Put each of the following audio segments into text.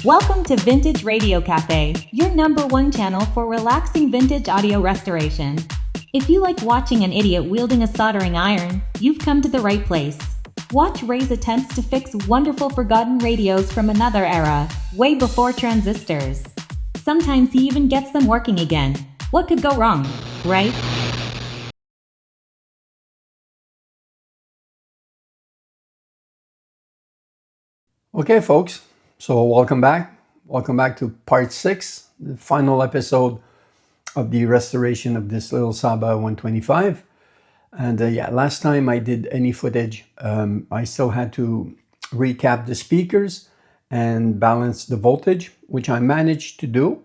Welcome to Vintage Radio Cafe, your number one channel for relaxing vintage audio restoration. If you like watching an idiot wielding a soldering iron, you've come to the right place. Watch Ray's attempts to fix wonderful forgotten radios from another era, way before transistors. Sometimes he even gets them working again. What could go wrong, right? Okay, folks, so welcome back. Welcome back to part 6, the final episode of the restoration of this little Saba 125. And last time I did any footage, I still had to recap the speakers and balance the voltage, which I managed to do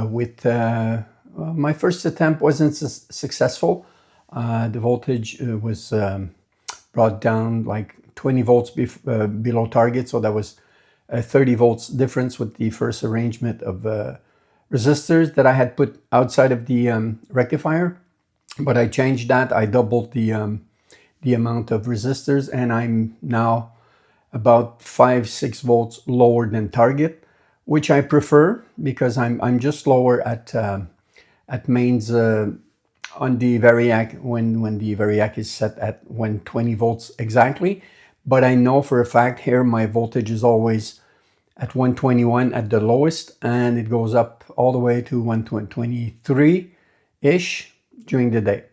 with my first attempt wasn't successful. The voltage was brought down like 20 volts below target, so that was a 30 volts difference with the first arrangement of resistors that I had put outside of the rectifier. But I changed that. I doubled the amount of resistors, and I'm now about 5-6 volts lower than target, which I prefer because I'm just lower at mains on the variac when the variac is set at 120 volts exactly. But I know for a fact here my voltage is always at 121 at the lowest, and it goes up all the way to 123-ish during the day.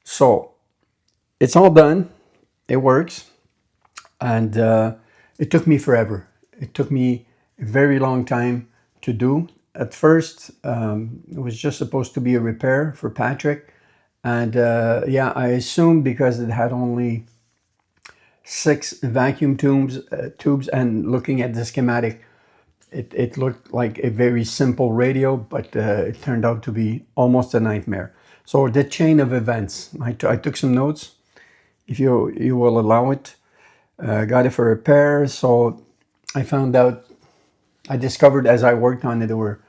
So it's all done. It works. And it took me forever. It took me a very long time to do. At first, it was just supposed to be a repair for Patrick. And I assumed because it had only 6 vacuum tubes, and looking at the schematic, it looked like a very simple radio, but it turned out to be almost a nightmare. So the chain of events, I took some notes, if you will allow it. Got it for repair. So I discovered as I worked on it, there were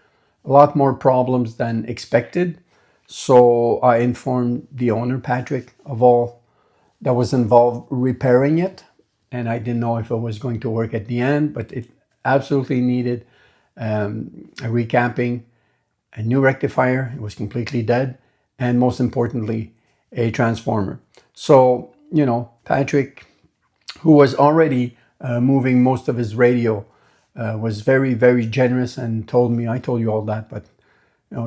a lot more problems than expected. So I informed the owner, Patrick, of all that was involved repairing it. And I didn't know if it was going to work at the end, but it absolutely needed a recapping, a new rectifier. It was completely dead. And most importantly, a transformer. So, Patrick, who was already moving most of his radio, was very, very generous and told me, I told you all that, but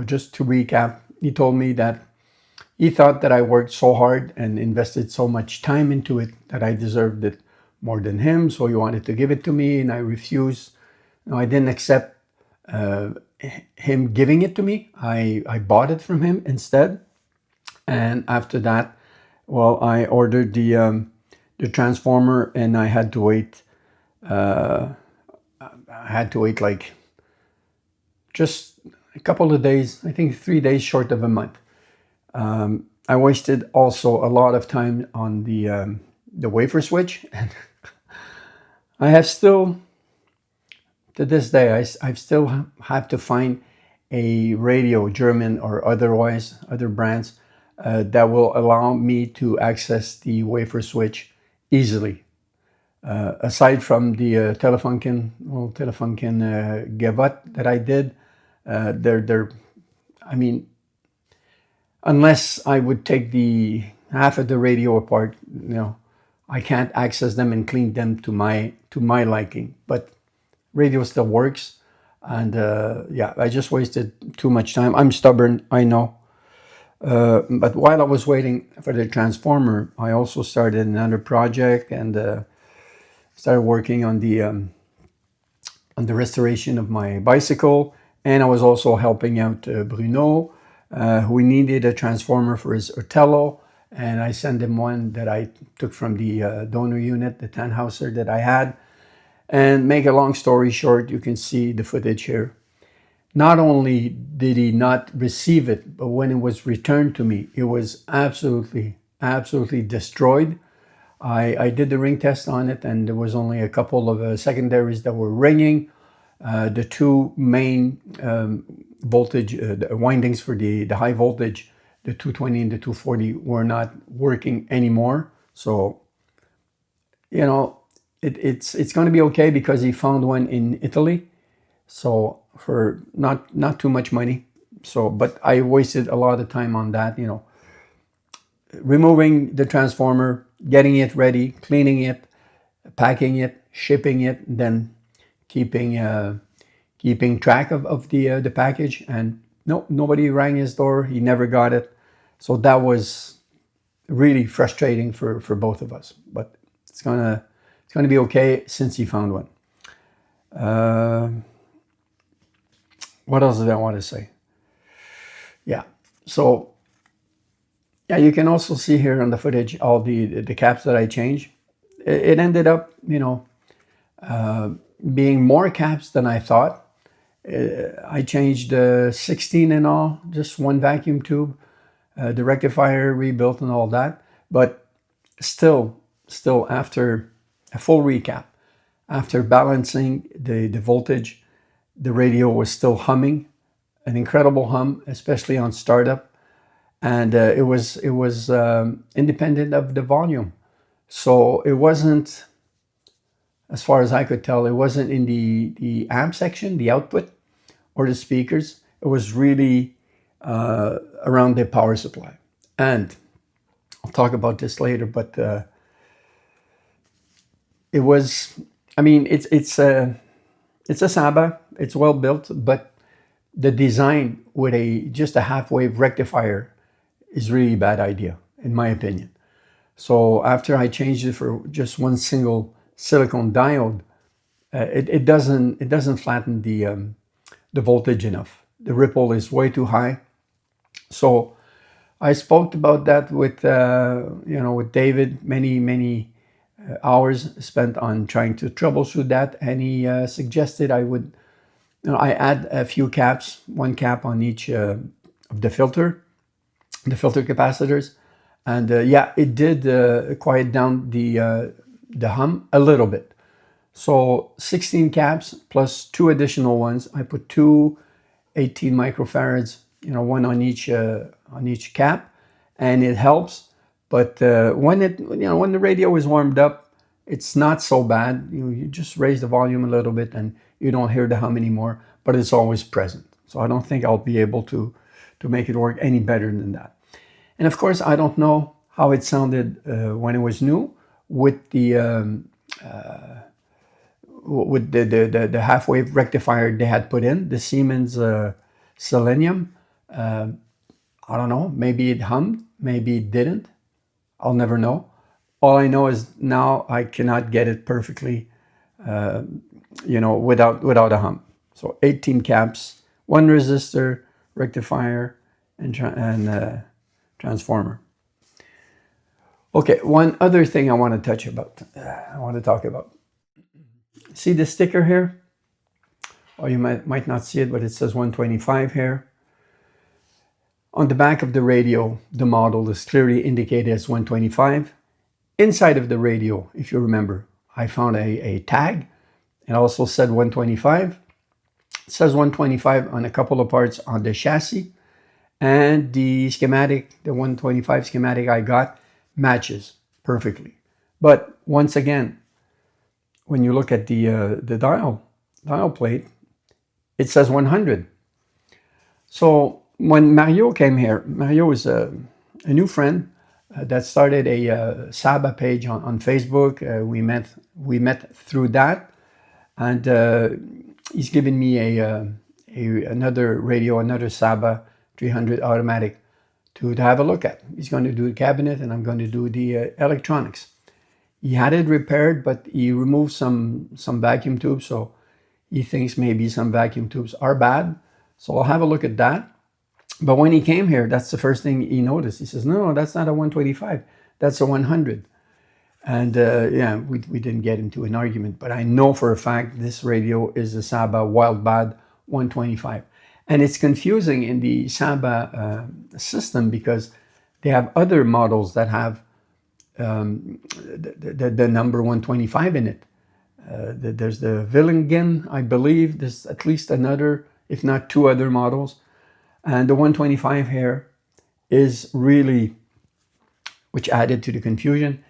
just to recap, he told me that he thought that I worked so hard and invested so much time into it that I deserved it more than him, so he wanted to give it to me, and I refused. I didn't accept him giving it to me. I bought it from him instead, and after that, I ordered the transformer, and I had to wait. Like just a couple of days. I think 3 days short of a month. I wasted also a lot of time on the wafer switch, and I have still, to this day, I still have to find a radio, German or otherwise, other brands, that will allow me to access the wafer switch easily. Aside from the Telefunken Gavotte that I did, unless I would take the half of the radio apart, I can't access them and clean them to my liking. But radio still works, and I just wasted too much time. I'm stubborn, I know. But while I was waiting for the transformer, I also started another project and started working on the restoration of my bicycle. And I was also helping out Bruno, who needed a transformer for his Ortello. And I sent him one that I took from the donor unit, the Tannhauser that I had. And make a long story short, you can see the footage here. Not only did he not receive it, but when it was returned to me, it was absolutely, absolutely destroyed. I did the ring test on it, and there was only a couple of secondaries that were ringing. The 2 main voltage the windings for the high voltage, the 220 and the 240, were not working anymore. So, it's going to be okay because he found one in Italy, So for not too much money. So, but I wasted a lot of time on that, removing the transformer, getting it ready, cleaning it, packing it, shipping it, then keeping keeping track of the package. And no, nobody rang his door. He never got it. So that was really frustrating for both of us. But it's gonna be okay since he found one. Uh, what else did I want to say? Yeah. So yeah, you can also see here on the footage all the caps that I changed. It ended up, being more caps than I thought. I changed 16 in all, just one vacuum tube, the rectifier rebuilt and all that. But still after a full recap, after balancing the voltage, the radio was still humming, an incredible hum, especially on startup, and it was independent of the volume. So it wasn't, as far as I could tell, it wasn't in the amp section, the output, or the speakers. It was really around the power supply. And I'll talk about this later, but it was, I mean, it's a Saba. It's well built, but the design with just a half wave rectifier is really a bad idea, in my opinion. So after I changed it for just one single silicone diode, it doesn't flatten the voltage enough. The ripple is way too high. So I spoke about that with David. Many hours spent on trying to troubleshoot that, and he suggested I add a few caps, one cap on each of the filter capacitors, and yeah, it did quiet down the hum a little bit. So 16 caps plus two additional ones. I put two 18 microfarads, one on each cap, and it helps. But when the radio is warmed up, it's not so bad. You just raise the volume a little bit, and you don't hear the hum anymore. But it's always present. So I don't think I'll be able to make it work any better than that. And of course, I don't know how it sounded when it was new with the half wave rectifier they had put in, the Siemens Selenium. I don't know, maybe it hummed, maybe it didn't. I'll never know. All I know is now I cannot get it perfectly, without a hum. So 18 caps, one resistor, rectifier, and transformer. Okay, one other thing I want to talk about. See the sticker here? Or you might not see it, but it says 125 here. On the back of the radio, the model is clearly indicated as 125. Inside of the radio, if you remember, I found a tag. It also said 125. It says 125 on a couple of parts on the chassis. And the schematic, the 125 schematic I got, matches perfectly. But once again, when you look at the dial plate, it says 100. So when Mario came here, Mario is a new friend that started a Saba page on Facebook. We met through that, and he's given me another radio, another Saba 300 automatic to have a look at. He's going to do the cabinet, and I'm going to do the electronics. He had it repaired, but he removed some vacuum tubes, so he thinks maybe some vacuum tubes are bad. So I'll have a look at that. But when he came here, that's the first thing he noticed. He says, no, that's not a 125. That's a 100. And yeah, we didn't get into an argument, but I know for a fact this radio is a Saba Wildbad 125. And it's confusing in the Saba system because they have other models that have the number 125 in it. There's the Villingen, I believe. There's at least another, if not two other models. And the 125 here is really, which added to the confusion,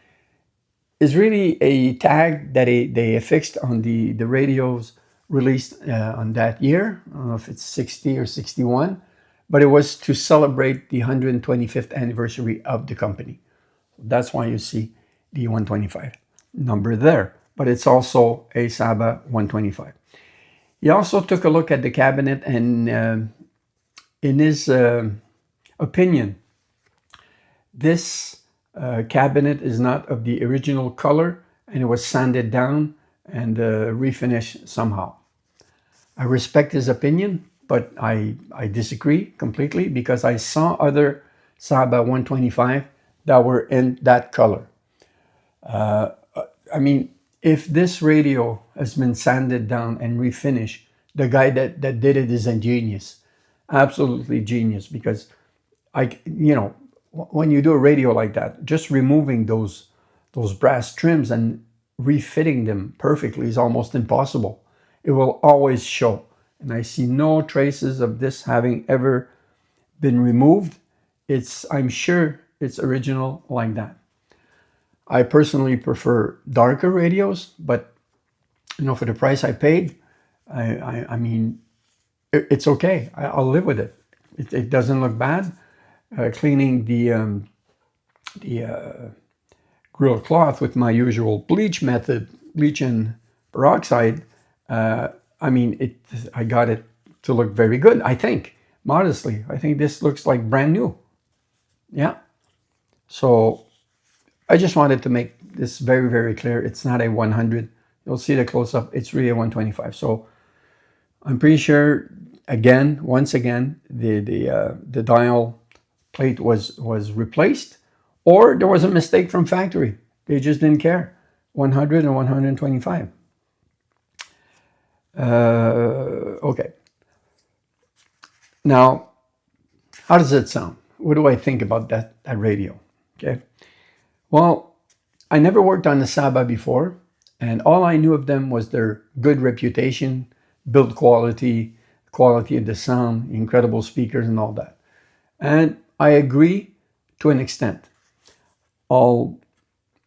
is really a tag that they affixed on the radios released on that year. I don't know if it's 60 or 61, but it was to celebrate the 125th anniversary of the company. That's why you see the 125 number there, but it's also a Saba 125. He also took a look at the cabinet, and in his opinion, this cabinet is not of the original color, and it was sanded down and refinished somehow. I respect his opinion, but I disagree completely, because I saw other Saba 125 that were in that color. I mean, if this radio has been sanded down and refinished, the guy that did it is a genius, absolutely genius. Because when you do a radio like that, just removing those brass trims and refitting them perfectly is almost impossible. It will always show, and I see no traces of this having ever been removed. I'm sure it's original like that. I personally prefer darker radios, but for the price I paid, I mean, it's okay. I'll live with it. It doesn't look bad. Cleaning the grill cloth with my usual bleach method, bleach and peroxide, I mean, I got it to look very good, I think. Modestly, I think this looks like brand new. Yeah. So I just wanted to make this very, very clear. It's not a 100. You'll see the close-up. It's really a 125. So I'm pretty sure, once again, the dial plate was replaced, or there was a mistake from factory. They just didn't care. 100 and 125. Okay. Now, how does it sound? What do I think about that radio? Okay. Well, I never worked on the Saba before, and all I knew of them was their good reputation, build quality of the sound, incredible speakers and all that. And I agree to an extent. I'll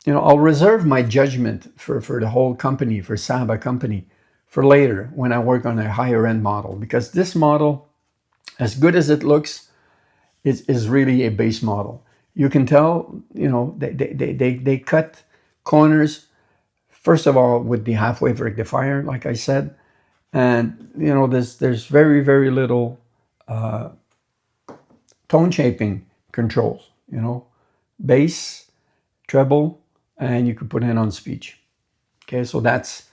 reserve my judgment for the whole company, for Saba company, for later when I work on a higher end model, because this model, as good as it looks, is really a base model. You can tell, they cut corners, first of all, with the half-wave rectifier, like I said, and there's very, very little tone shaping controls. Bass, treble, and you could put it on speech. Okay, so that's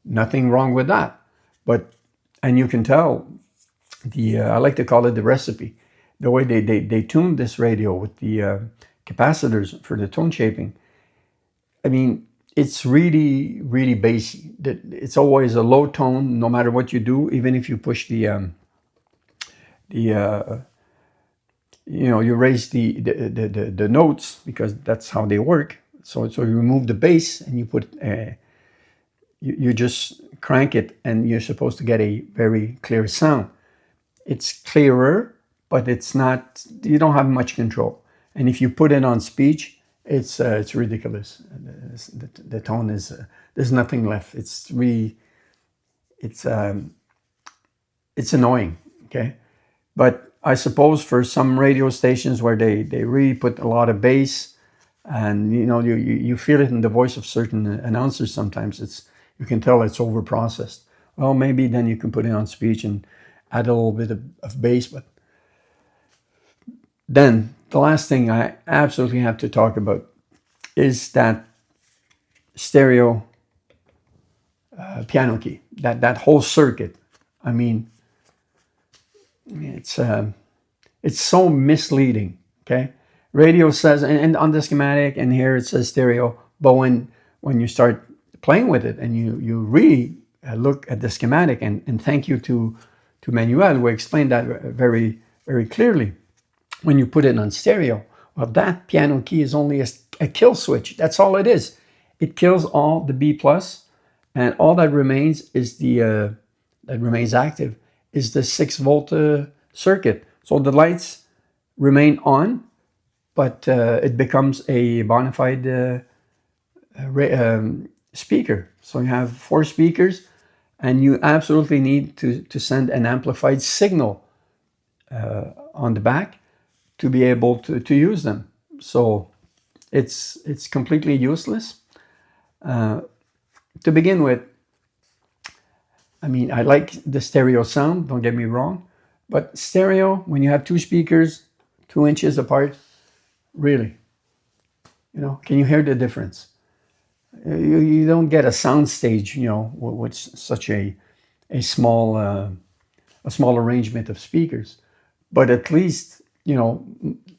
nothing wrong with that, and you can tell I like to call it the recipe. The way they tuned this radio with the capacitors for the tone shaping, I mean, it's really, really bassy. It's always a low tone, no matter what you do. Even if you push you raise the notes, because that's how they work. So you remove the bass and you put you just crank it, and you're supposed to get a very clear sound. It's clearer, but it's not. You don't have much control. And if you put it on speech, it's ridiculous. The tone is there's nothing left. It's annoying. Okay, but I suppose for some radio stations where they really put a lot of bass, and you feel it in the voice of certain announcers. Sometimes you can tell it's over processed. Well, maybe then you can put it on speech and add a little bit of bass. But then the last thing I absolutely have to talk about is that stereo piano key, that whole circuit. I mean, it's so misleading. Okay, radio says, and on the schematic, and here it says stereo, but when you start playing with it and you really look at the schematic, and thank you to Manuel, who explained that very, very clearly. When you put it on stereo, well, that piano key is only a kill switch. That's all it is. It kills all the B plus, and all that remains is that remains active is the 6-volt circuit. So the lights remain on, but it becomes a bona fide speaker. So you have 4 speakers, and you absolutely need to send an amplified signal on the back to be able to use them. So it's completely useless. To begin with, I mean, I like the stereo sound, don't get me wrong, but stereo, when you have two speakers 2 inches apart, really, can you hear the difference? You don't get a sound stage, with such a small arrangement of speakers. But at least,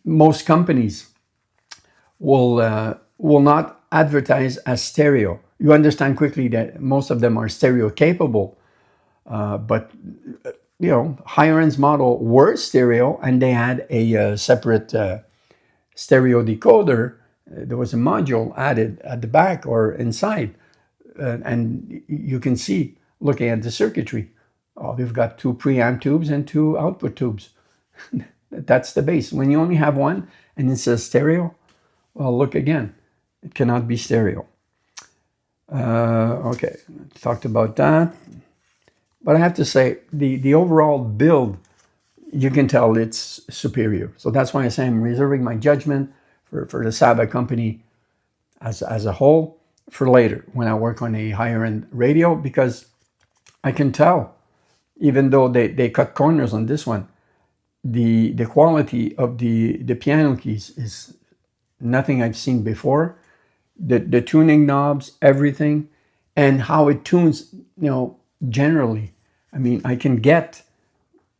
most companies will not advertise as stereo. You understand quickly that most of them are stereo capable, but higher end model were stereo, and they had a separate stereo decoder. There was a module added at the back or inside, and you can see, looking at the circuitry, they've got 2 preamp tubes and 2 output tubes. That's the base. When you only have one and it says stereo, well, look again, it cannot be stereo. Okay, talked about that. But I have to say, the overall build, you can tell it's superior. So that's why I say I'm reserving my judgment for the Saba company as a whole for later, when I work on a higher end radio, because I can tell, even though they cut corners on this one, the quality of the piano keys is nothing I've seen before. The tuning knobs, everything, and how it tunes, generally. I mean,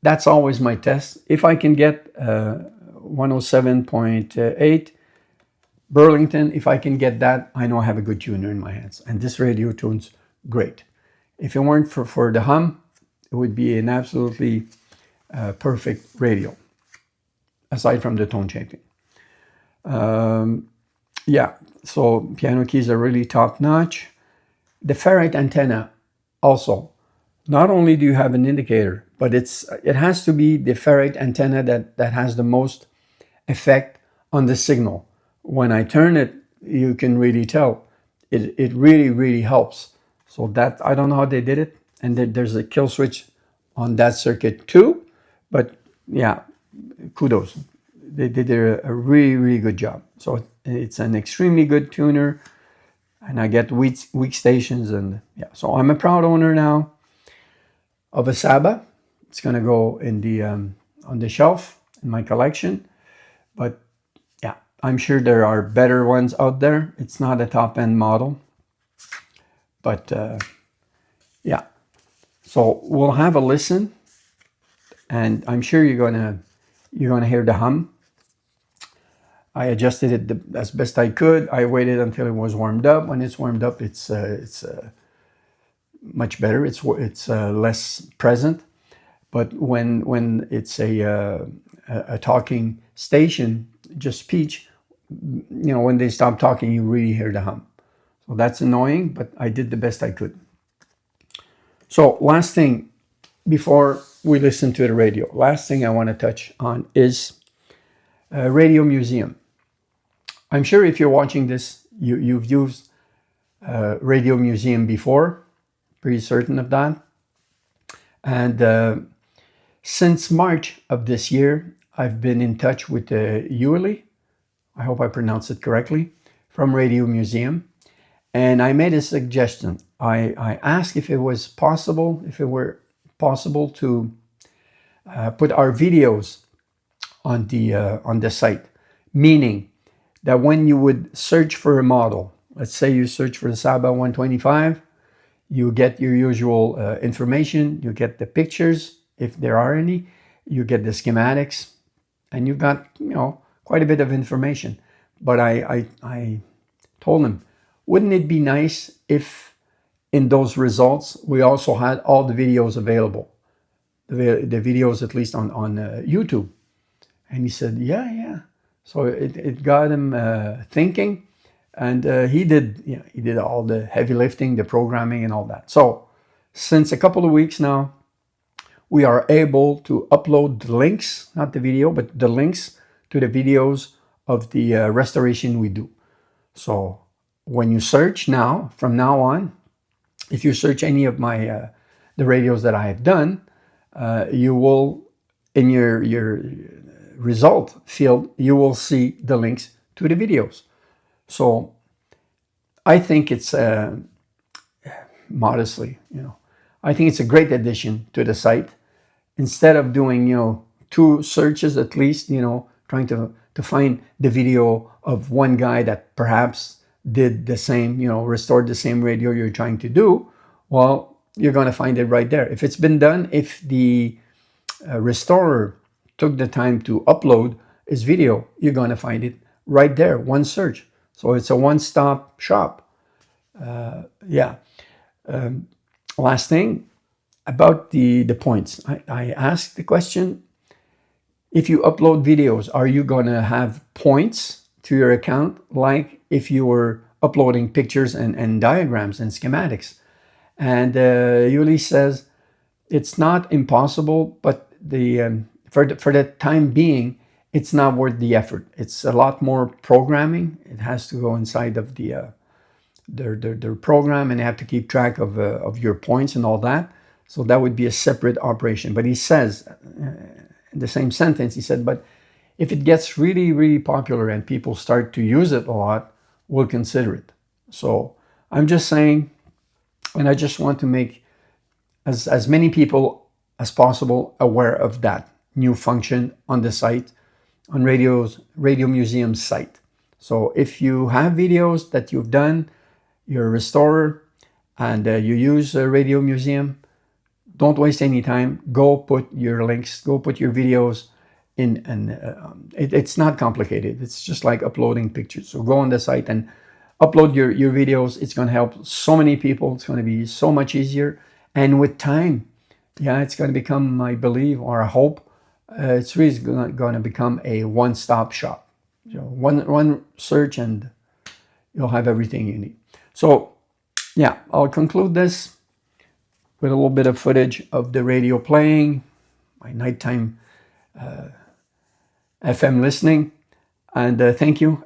that's always my test. If I can get 107.8 Burlington, if I can get that, I know I have a good tuner in my hands. And this radio tunes great. If it weren't for the hum, it would be an absolutely perfect radio, aside from the tone shaping. Yeah, so piano keys are really top notch. The ferrite antenna also. Not only do you have an indicator, but it has to be the ferrite antenna that has the most effect on the signal. When I turn it, you can really tell. It really, really helps. So that, I don't know how they did it. And there's a kill switch on that circuit too. But yeah, kudos. They did a really, really good job. So it's an extremely good tuner. And I get weak stations. And yeah, so I'm a proud owner now of a Saba. It's going to go in the on the shelf in my collection. But yeah, I'm sure there are better ones out there. It's not a top-end model. But yeah, so we'll have a listen, and I'm sure you're gonna hear the hum. I adjusted it as best I could. I waited until it was warmed up. When it's warmed up, it's much better. It's less present. But when it's a talking station, just speech, when they stop talking, you really hear the hum. So that's annoying, but I did the best I could. So last thing, before we listen to the radio, last thing I want to touch on is Radio Museum. I'm sure if you're watching this, you've used Radio Museum before, pretty certain of that. And since March of this year, I've been in touch with Yuli, I hope I pronounced it correctly, from Radio Museum. And I made a suggestion. I asked if it were possible to put our videos on the site, meaning that when you would search for a model, let's say you search for the Saba 125, you get your usual information, you get the pictures, if there are any, you get the schematics, and you've got, quite a bit of information. But I told him, wouldn't it be nice if in those results we also had all the videos available, the videos at least on YouTube? And he said, yeah. So it got him thinking, and he did all the heavy lifting, the programming, and all that. So since a couple of weeks now, we are able to upload the links, not the video, but the links to the videos of the restoration we do. So when you search now, from now on, if you search any of my the radios that I have done, you will, in your result field, you will see the links to the videos. So I think it's modestly, I think it's a great addition to the site. Instead of doing, 2 searches at least, trying to find the video of one guy that perhaps did the same, restored the same radio you're trying to do, well, you're going to find it right there. If it's been done, if the restorer took the time to upload his video, you're going to find it right there, one search. So it's a one-stop shop. Last thing about the points. I asked the question, if you upload videos, are you going to have points to your account like if you were uploading pictures and diagrams and schematics? And Yuli says it's not impossible, but for the time being, it's not worth the effort. It's a lot more programming. It has to go inside of their program, and they have to keep track of your points and all that. So that would be a separate operation. But he says, in the same sentence, he said, but if it gets really, really popular and people start to use it a lot, we'll consider it. So I'm just saying, and I just want to make as many people as possible aware of that new function on the site, on Radio Museum's site. So if you have videos that you've done, you're a restorer, and you use Radio Museum, don't waste any time. Go put your links, go put your videos in, and it's not complicated. It's just like uploading pictures. So go on the site and upload your videos. It's going to help so many people. It's going to be so much easier. And with time, it's going to become, I believe, or I hope, it's really going to become a one-stop shop. One search and you'll have everything you need. So, I'll conclude this with a little bit of footage of the radio playing, my nighttime FM listening. And thank you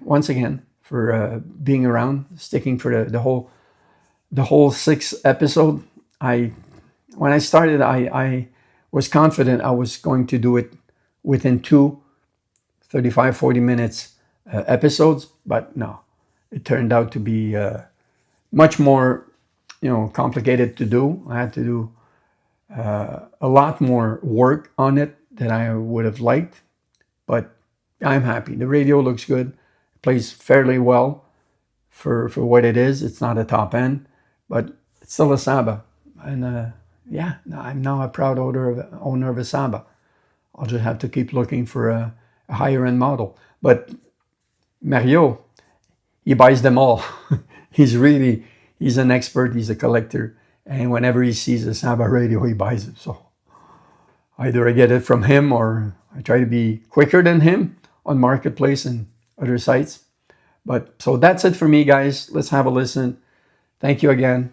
once again, for being around, sticking for the whole 6 episode. When I started, I was confident I was going to do it within 2 35-40 minutes episodes, but no, it turned out to be much more complicated to do. I had to do a lot more work on it than I would have liked, but I'm happy. The radio looks good. It plays fairly well for what it is. It's not a top end, but it's still a Saba. And I'm now a proud owner of a Saba. I'll just have to keep looking for a higher end model. But Mario, he buys them all. He's an expert. He's a collector. And whenever he sees a Saba radio, he buys it. So either I get it from him or I try to be quicker than him on Marketplace and other sites. But so that's it for me, guys. Let's have a listen. Thank you again.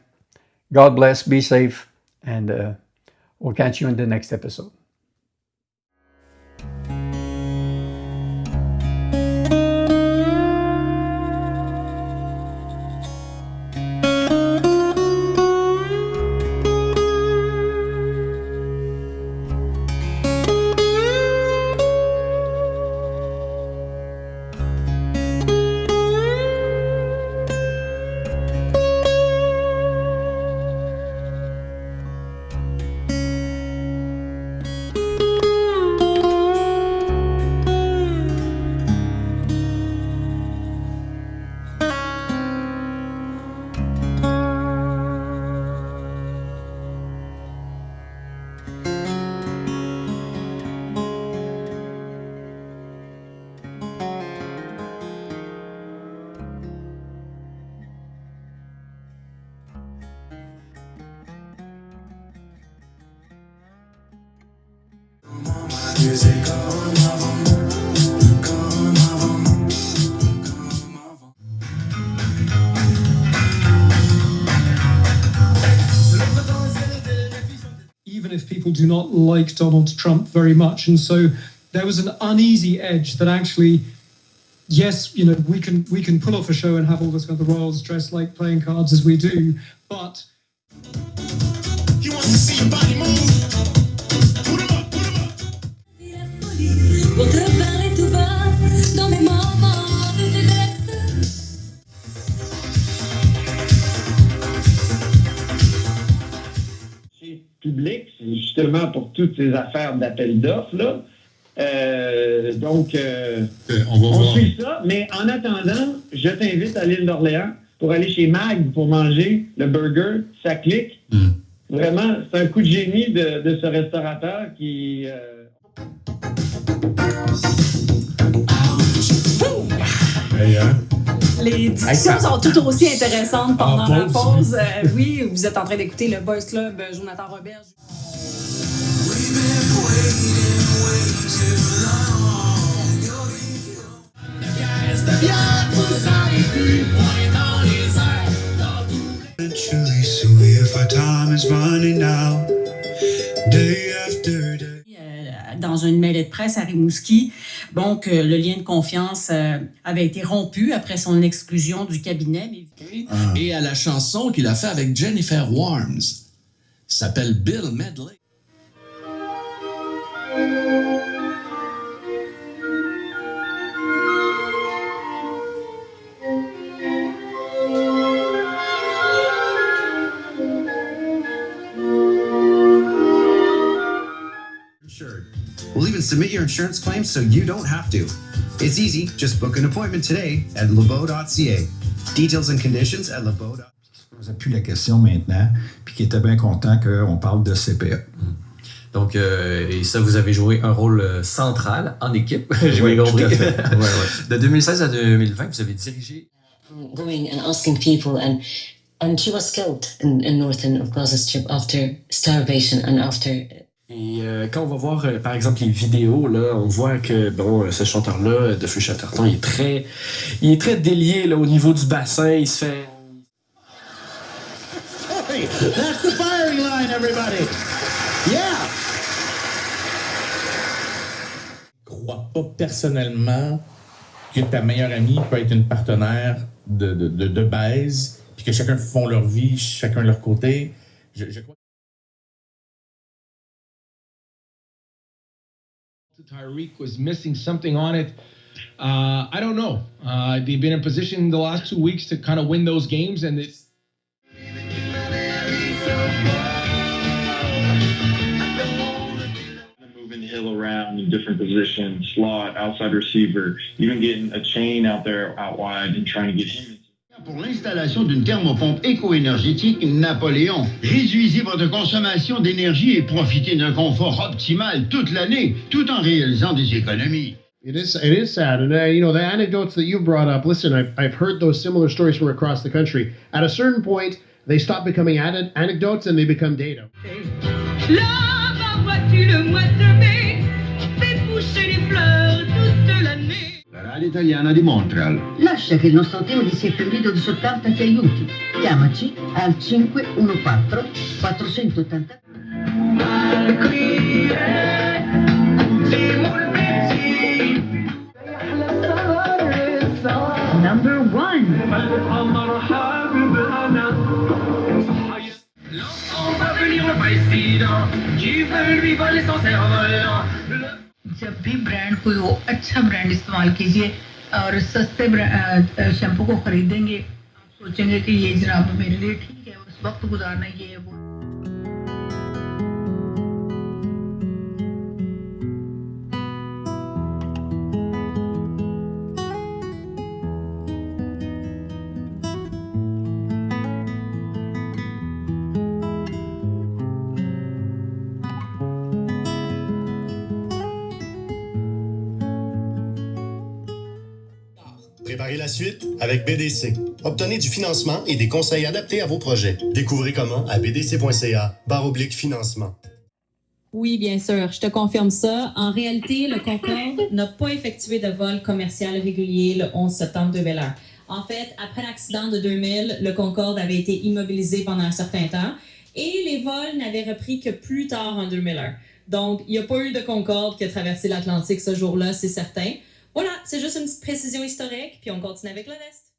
God bless. Be safe. And we'll catch you in the next episode. Music comme avant, comme avant, comme avant. Even if people do not like Donald Trump very much, and so there was an uneasy edge that actually, yes, we can pull off a show and have all this kind of the royals dressed like playing cards as we do, but. See your body move. Put 'em up, put 'em up. Pour te parler tout bas dans mes moments de faiblesse. Public, c'est justement pour toutes ces affaires d'appel d'offres, là. On suit ça, mais en attendant, je t'invite à l'île d'Orléans pour aller chez Mag pour manger le burger, ça clique. Vraiment, c'est un coup de génie de ce restaurateur qui... Les discussions sont tout aussi intéressantes pendant la pause. Oui, vous êtes en train d'écouter le Boys Club Jonathan Roberge. Truly sweet if our time is running out. Day after day. Dans une mêlée de presse à Rimouski, donc le lien de confiance avait été rompu après son exclusion du cabinet. Et à la chanson qu'il a fait avec Jennifer Warnes, s'appelle Bill Medley. We'll even submit your insurance claims so you don't have to. It's easy. Just book an appointment today at lebeau.ca. Details and conditions at lebeau.ca. On ne pose plus la question maintenant, puis qui était bien content qu'on parle de CPA. Donc, et ça, vous avez joué un rôle central en équipe, j'ai bien compris. De 2016 à 2020, vous avez dirigé. Going and asking people, and she was killed in northern of Gaza Strip after starvation and after. Et quand on va voir, par exemple, les vidéos, là, on voit que bon, ce chanteur-là, de Feu Chatterton, il est très délié là, au niveau du bassin. Il se fait. Hey, that's the firing line, everybody. Yeah. Je crois pas personnellement que ta meilleure amie peut être une partenaire de baise, puis que chacun font leur vie, chacun de leur côté. Je crois. Tyreek was missing something on it. I don't know. They've been in position the last 2 weeks to kind of win those games, and it's. Moving Hill around in different positions, slot, outside receiver, even getting a chain out there out wide and trying to get him. Pour l'installation d'une thermopompe éco-énergétique Napoléon, réduisez votre consommation d'énergie et profitez d'un confort optimal toute l'année, tout en réalisant des économies. It is sad, and the anecdotes that you brought up. Listen, I've heard those similar stories from across the country. At a certain point, they stop becoming anecdotes and they become data. Là-bas, vois-tu le mois de mai, fait pousser les fleurs toute l'année. La Radio Italiana di Montreal. Lascia che il nostro team di servito di sottanto ti aiuti. Chiamaci al 514 480. Number one. On va venir le président qui veut lui voler son cerf-volant. जब भी brand कोई हो अच्छा brand इस्तेमाल कीजिए और सस्ते shampoo को खरीदेंगे आप सोचेंगे कि ये जनाब मेरे लिए ठीक है उस वक्त गुजारना ये है वो. Préparez la suite avec BDC. Obtenez du financement et des conseils adaptés à vos projets. Découvrez comment à bdc.ca/financement. Oui, bien sûr, je te confirme ça. En réalité, le Concorde n'a pas effectué de vol commercial régulier le 11 septembre 2001. En fait, après l'accident de 2000, le Concorde avait été immobilisé pendant un certain temps et les vols n'avaient repris que plus tard en 2001. Donc, il n'y a pas eu de Concorde qui a traversé l'Atlantique ce jour-là, c'est certain. Voilà, c'est juste une petite précision historique, puis on continue avec le reste.